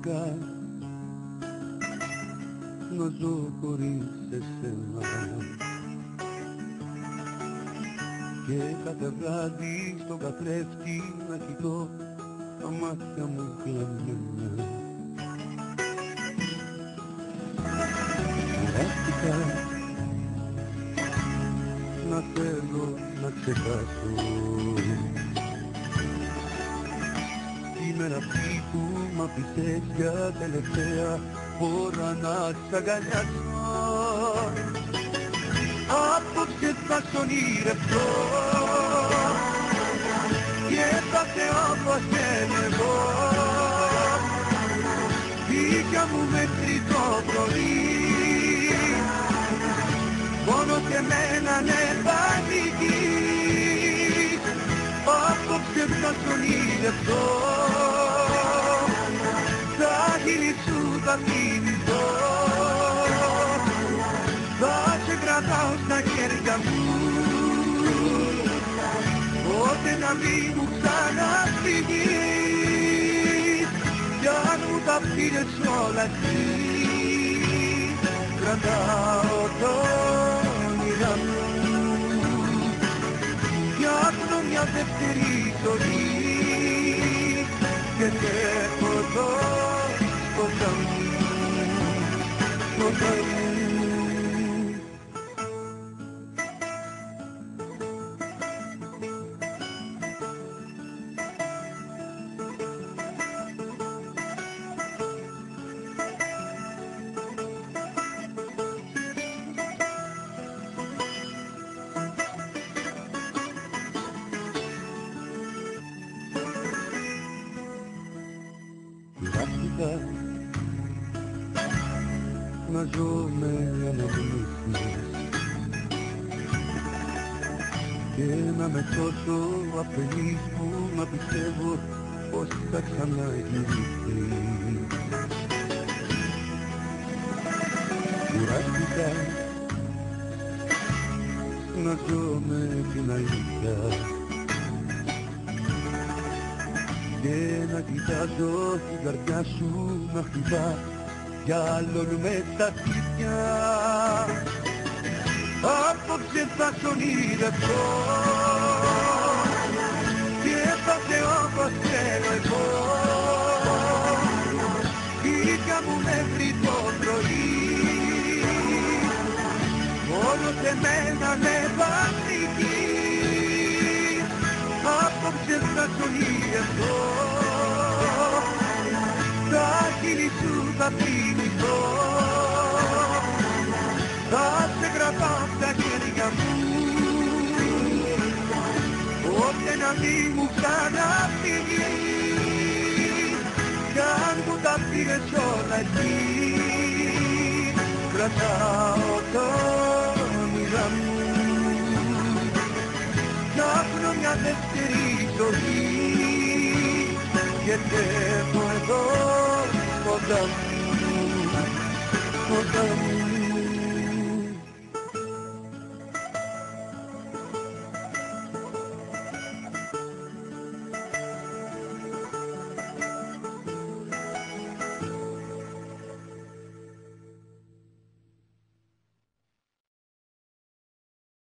Κουράστηκα να ζω χωρίς εσένα και κάθε βράδυ στον καθρέφτη να κοιτώ τα μάτια μου κλαμμένα. Κουράστηκα να θέλω να ξεχάσω τη μέρα αυτή που μ' άφησες για τελευταία φορά να σ' αγκαλιάσω. Απόψε θα σ' ονειρευτώ και θα θεώ πως εγώ φύγια μου μέχρι το πρωί μόνο και μένα ναι θα νικείς. Απόψε θα σ' ονειρευτώ τα χείλη σου θα θυμηθώ, θα σε κρατάω στα χέρια μου ώστε να μην μου ξαναφύγεις. Κι αν μου τα πήρες όλα εσύ κρατάω το όνειρα μου φτιάχνω μια δεύτερη ζωή και τρέχω εδώ κοντά μου, κοντά μου. Κουράστηκα να ζω με αναμνήσεις και να με τόσο αφελής που να πιστεύω πως θα ξαναγυρίσεις. Κουράστηκα να ζω με την αλήθεια και να κοιτάζω την καρδιά σου να χτυπά για άλλον μες στα σπίτια. Απόψε θα σ' ονειρευτώ και θα θεώ πως θέλω εγώ φύγια μου μέχρι το πρωί μόνο σε μένα ναι θα νικείς. Απόψε θα σ' ονειρευτώ τα χείλη σου θα θυμηθώ, θα σε κρατάω στα χέρια μου ώστε να μην μου ξαναφύγεις. Κι αν μου τα πήρες όλα εσύ κρατάω το όνειρα μου φτιάχνω μια δεύτερη ζωή και τρέχω εδώ κοντά μου, κοντά μου.